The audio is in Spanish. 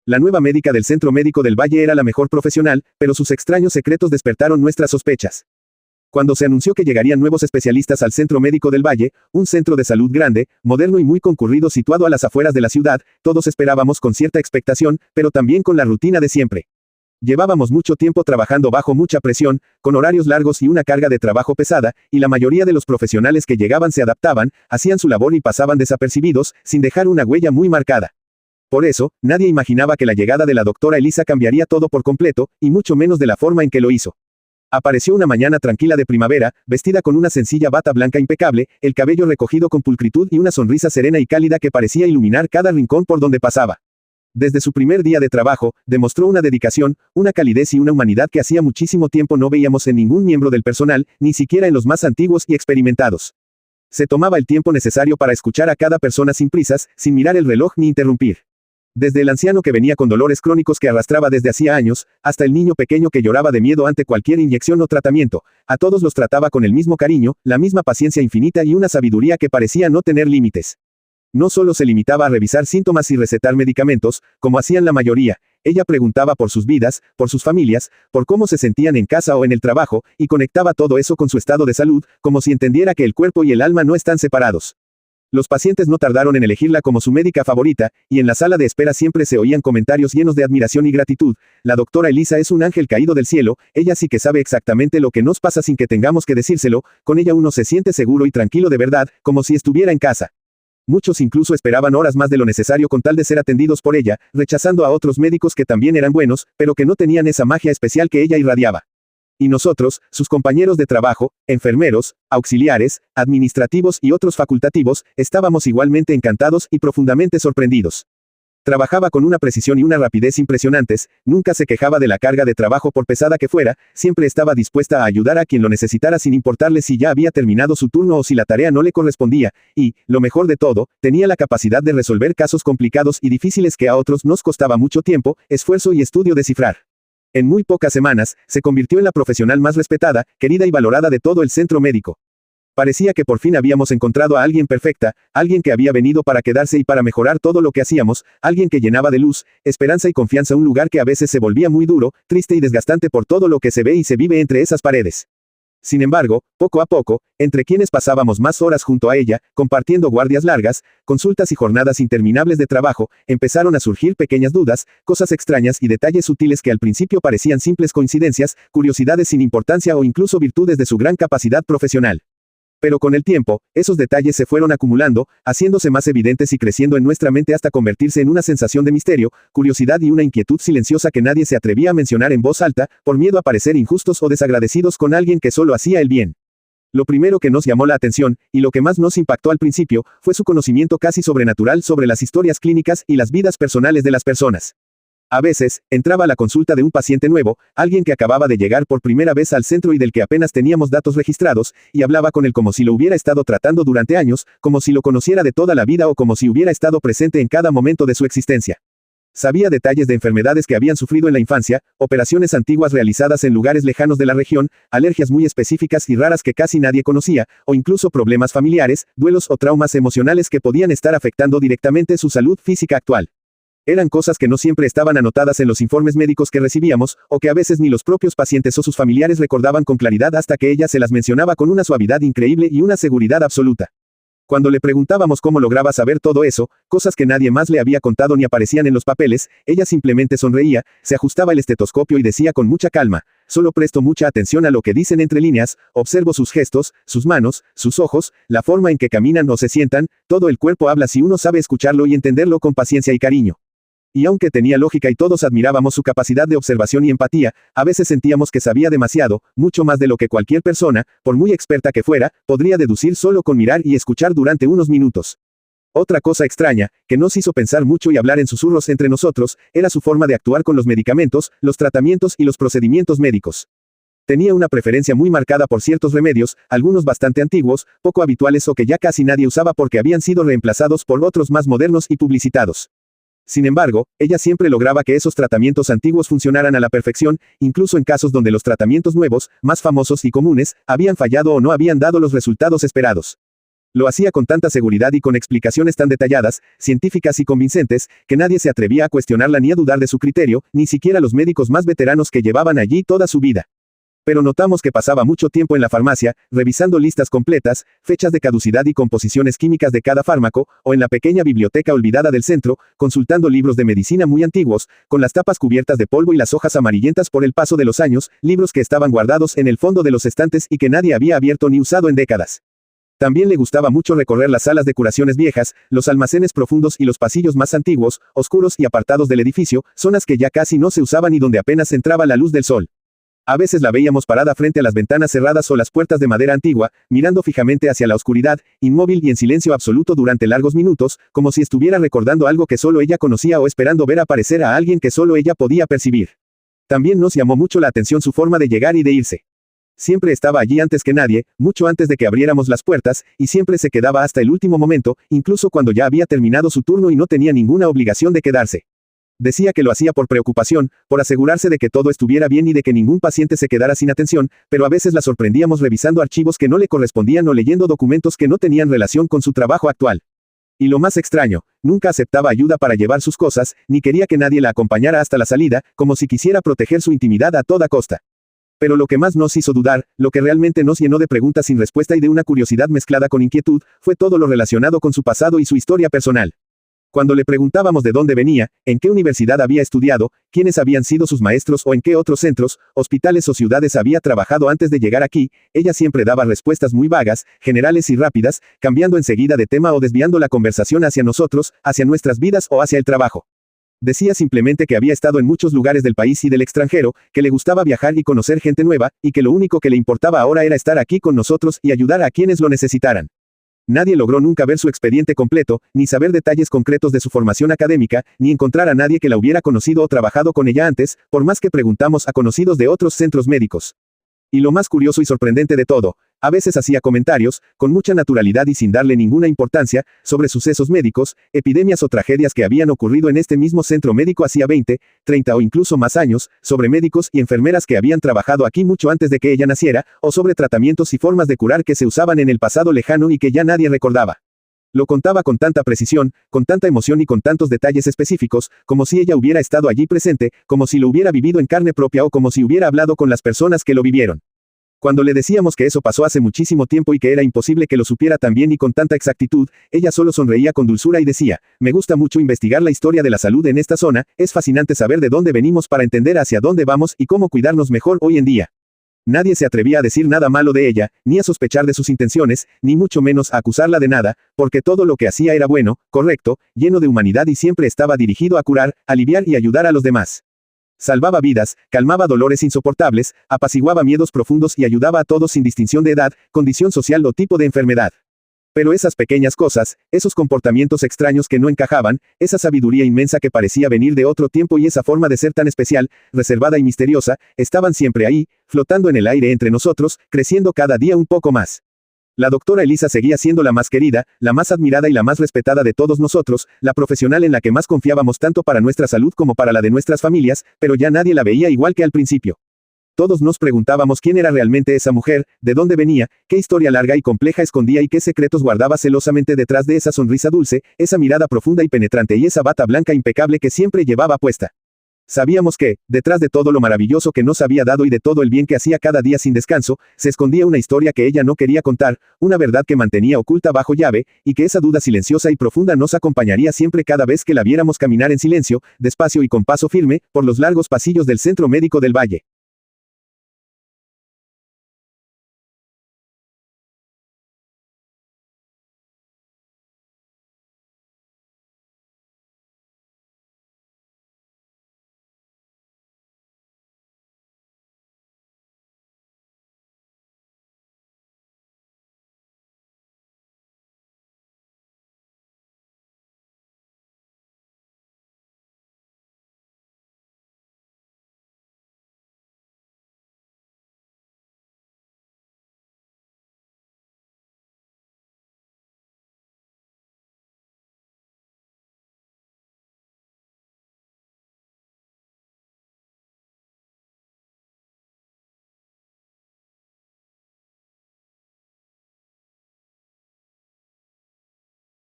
La nueva médica del Centro Médico del Valle era la mejor profesional, pero sus extraños secretos despertaron nuestras sospechas. Cuando se anunció que llegarían nuevos especialistas al Centro Médico del Valle, un centro de salud grande, moderno y muy concurrido situado a las afueras de la ciudad, todos esperábamos con cierta expectación, pero también con la rutina de siempre. Llevábamos mucho tiempo trabajando bajo mucha presión, con horarios largos y una carga de trabajo pesada, y la mayoría de los profesionales que llegaban se adaptaban, hacían su labor y pasaban desapercibidos, sin dejar una huella muy marcada. Por eso, nadie imaginaba que la llegada de la doctora Elisa cambiaría todo por completo, y mucho menos de la forma en que lo hizo. Apareció una mañana tranquila de primavera, vestida con una sencilla bata blanca impecable, el cabello recogido con pulcritud y una sonrisa serena y cálida que parecía iluminar cada rincón por donde pasaba. Desde su primer día de trabajo, demostró una dedicación, una calidez y una humanidad que hacía muchísimo tiempo no veíamos en ningún miembro del personal, ni siquiera en los más antiguos y experimentados. Se tomaba el tiempo necesario para escuchar a cada persona sin prisas, sin mirar el reloj ni interrumpir. Desde el anciano que venía con dolores crónicos que arrastraba desde hacía años, hasta el niño pequeño que lloraba de miedo ante cualquier inyección o tratamiento, a todos los trataba con el mismo cariño, la misma paciencia infinita y una sabiduría que parecía no tener límites. No solo se limitaba a revisar síntomas y recetar medicamentos, como hacían la mayoría, ella preguntaba por sus vidas, por sus familias, por cómo se sentían en casa o en el trabajo, y conectaba todo eso con su estado de salud, como si entendiera que el cuerpo y el alma no están separados. Los pacientes no tardaron en elegirla como su médica favorita, y en la sala de espera siempre se oían comentarios llenos de admiración y gratitud. La doctora Elisa es un ángel caído del cielo, ella sí que sabe exactamente lo que nos pasa sin que tengamos que decírselo, con ella uno se siente seguro y tranquilo de verdad, como si estuviera en casa. Muchos incluso esperaban horas más de lo necesario con tal de ser atendidos por ella, rechazando a otros médicos que también eran buenos, pero que no tenían esa magia especial que ella irradiaba. Y nosotros, sus compañeros de trabajo, enfermeros, auxiliares, administrativos y otros facultativos, estábamos igualmente encantados y profundamente sorprendidos. Trabajaba con una precisión y una rapidez impresionantes, nunca se quejaba de la carga de trabajo por pesada que fuera, siempre estaba dispuesta a ayudar a quien lo necesitara sin importarle si ya había terminado su turno o si la tarea no le correspondía, y, lo mejor de todo, tenía la capacidad de resolver casos complicados y difíciles que a otros nos costaba mucho tiempo, esfuerzo y estudio descifrar. En muy pocas semanas, se convirtió en la profesional más respetada, querida y valorada de todo el centro médico. Parecía que por fin habíamos encontrado a alguien perfecta, alguien que había venido para quedarse y para mejorar todo lo que hacíamos, alguien que llenaba de luz, esperanza y confianza un lugar que a veces se volvía muy duro, triste y desgastante por todo lo que se ve y se vive entre esas paredes. Sin embargo, poco a poco, entre quienes pasábamos más horas junto a ella, compartiendo guardias largas, consultas y jornadas interminables de trabajo, empezaron a surgir pequeñas dudas, cosas extrañas y detalles sutiles que al principio parecían simples coincidencias, curiosidades sin importancia o incluso virtudes de su gran capacidad profesional. Pero con el tiempo, esos detalles se fueron acumulando, haciéndose más evidentes y creciendo en nuestra mente hasta convertirse en una sensación de misterio, curiosidad y una inquietud silenciosa que nadie se atrevía a mencionar en voz alta, por miedo a parecer injustos o desagradecidos con alguien que solo hacía el bien. Lo primero que nos llamó la atención, y lo que más nos impactó al principio, fue su conocimiento casi sobrenatural sobre las historias clínicas y las vidas personales de las personas. A veces, entraba a la consulta de un paciente nuevo, alguien que acababa de llegar por primera vez al centro y del que apenas teníamos datos registrados, y hablaba con él como si lo hubiera estado tratando durante años, como si lo conociera de toda la vida o como si hubiera estado presente en cada momento de su existencia. Sabía detalles de enfermedades que habían sufrido en la infancia, operaciones antiguas realizadas en lugares lejanos de la región, alergias muy específicas y raras que casi nadie conocía, o incluso problemas familiares, duelos o traumas emocionales que podían estar afectando directamente su salud física actual. Eran cosas que no siempre estaban anotadas en los informes médicos que recibíamos, o que a veces ni los propios pacientes o sus familiares recordaban con claridad hasta que ella se las mencionaba con una suavidad increíble y una seguridad absoluta. Cuando le preguntábamos cómo lograba saber todo eso, cosas que nadie más le había contado ni aparecían en los papeles, ella simplemente sonreía, se ajustaba el estetoscopio y decía con mucha calma, solo presto mucha atención a lo que dicen entre líneas, observo sus gestos, sus manos, sus ojos, la forma en que caminan o se sientan, todo el cuerpo habla si uno sabe escucharlo y entenderlo con paciencia y cariño. Y aunque tenía lógica y todos admirábamos su capacidad de observación y empatía, a veces sentíamos que sabía demasiado, mucho más de lo que cualquier persona, por muy experta que fuera, podría deducir solo con mirar y escuchar durante unos minutos. Otra cosa extraña, que nos hizo pensar mucho y hablar en susurros entre nosotros, era su forma de actuar con los medicamentos, los tratamientos y los procedimientos médicos. Tenía una preferencia muy marcada por ciertos remedios, algunos bastante antiguos, poco habituales o que ya casi nadie usaba porque habían sido reemplazados por otros más modernos y publicitados. Sin embargo, ella siempre lograba que esos tratamientos antiguos funcionaran a la perfección, incluso en casos donde los tratamientos nuevos, más famosos y comunes, habían fallado o no habían dado los resultados esperados. Lo hacía con tanta seguridad y con explicaciones tan detalladas, científicas y convincentes, que nadie se atrevía a cuestionarla ni a dudar de su criterio, ni siquiera los médicos más veteranos que llevaban allí toda su vida. Pero notamos que pasaba mucho tiempo en la farmacia, revisando listas completas, fechas de caducidad y composiciones químicas de cada fármaco, o en la pequeña biblioteca olvidada del centro, consultando libros de medicina muy antiguos, con las tapas cubiertas de polvo y las hojas amarillentas por el paso de los años, libros que estaban guardados en el fondo de los estantes y que nadie había abierto ni usado en décadas. También le gustaba mucho recorrer las salas de curaciones viejas, los almacenes profundos y los pasillos más antiguos, oscuros y apartados del edificio, zonas que ya casi no se usaban y donde apenas entraba la luz del sol. A veces la veíamos parada frente a las ventanas cerradas o las puertas de madera antigua, mirando fijamente hacia la oscuridad, inmóvil y en silencio absoluto durante largos minutos, como si estuviera recordando algo que solo ella conocía o esperando ver aparecer a alguien que solo ella podía percibir. También nos llamó mucho la atención su forma de llegar y de irse. Siempre estaba allí antes que nadie, mucho antes de que abriéramos las puertas, y siempre se quedaba hasta el último momento, incluso cuando ya había terminado su turno y no tenía ninguna obligación de quedarse. Decía que lo hacía por preocupación, por asegurarse de que todo estuviera bien y de que ningún paciente se quedara sin atención, pero a veces la sorprendíamos revisando archivos que no le correspondían o leyendo documentos que no tenían relación con su trabajo actual. Y lo más extraño, nunca aceptaba ayuda para llevar sus cosas, ni quería que nadie la acompañara hasta la salida, como si quisiera proteger su intimidad a toda costa. Pero lo que más nos hizo dudar, lo que realmente nos llenó de preguntas sin respuesta y de una curiosidad mezclada con inquietud, fue todo lo relacionado con su pasado y su historia personal. Cuando le preguntábamos de dónde venía, en qué universidad había estudiado, quiénes habían sido sus maestros o en qué otros centros, hospitales o ciudades había trabajado antes de llegar aquí, ella siempre daba respuestas muy vagas, generales y rápidas, cambiando enseguida de tema o desviando la conversación hacia nosotros, hacia nuestras vidas o hacia el trabajo. Decía simplemente que había estado en muchos lugares del país y del extranjero, que le gustaba viajar y conocer gente nueva, y que lo único que le importaba ahora era estar aquí con nosotros y ayudar a quienes lo necesitaran. Nadie logró nunca ver su expediente completo, ni saber detalles concretos de su formación académica, ni encontrar a nadie que la hubiera conocido o trabajado con ella antes, por más que preguntamos a conocidos de otros centros médicos. Y lo más curioso y sorprendente de todo, a veces hacía comentarios, con mucha naturalidad y sin darle ninguna importancia, sobre sucesos médicos, epidemias o tragedias que habían ocurrido en este mismo centro médico hacía 20, 30 o incluso más años, sobre médicos y enfermeras que habían trabajado aquí mucho antes de que ella naciera, o sobre tratamientos y formas de curar que se usaban en el pasado lejano y que ya nadie recordaba. Lo contaba con tanta precisión, con tanta emoción y con tantos detalles específicos, como si ella hubiera estado allí presente, como si lo hubiera vivido en carne propia o como si hubiera hablado con las personas que lo vivieron. Cuando le decíamos que eso pasó hace muchísimo tiempo y que era imposible que lo supiera tan bien y con tanta exactitud, ella solo sonreía con dulzura y decía, me gusta mucho investigar la historia de la salud en esta zona, es fascinante saber de dónde venimos para entender hacia dónde vamos y cómo cuidarnos mejor hoy en día. Nadie se atrevía a decir nada malo de ella, ni a sospechar de sus intenciones, ni mucho menos a acusarla de nada, porque todo lo que hacía era bueno, correcto, lleno de humanidad y siempre estaba dirigido a curar, aliviar y ayudar a los demás. Salvaba vidas, calmaba dolores insoportables, apaciguaba miedos profundos y ayudaba a todos sin distinción de edad, condición social o tipo de enfermedad. Pero esas pequeñas cosas, esos comportamientos extraños que no encajaban, esa sabiduría inmensa que parecía venir de otro tiempo y esa forma de ser tan especial, reservada y misteriosa, estaban siempre ahí, flotando en el aire entre nosotros, creciendo cada día un poco más. La doctora Elisa seguía siendo la más querida, la más admirada y la más respetada de todos nosotros, la profesional en la que más confiábamos tanto para nuestra salud como para la de nuestras familias, pero ya nadie la veía igual que al principio. Todos nos preguntábamos quién era realmente esa mujer, de dónde venía, qué historia larga y compleja escondía y qué secretos guardaba celosamente detrás de esa sonrisa dulce, esa mirada profunda y penetrante y esa bata blanca impecable que siempre llevaba puesta. Sabíamos que, detrás de todo lo maravilloso que nos había dado y de todo el bien que hacía cada día sin descanso, se escondía una historia que ella no quería contar, una verdad que mantenía oculta bajo llave, y que esa duda silenciosa y profunda nos acompañaría siempre cada vez que la viéramos caminar en silencio, despacio y con paso firme, por los largos pasillos del Centro Médico del Valle.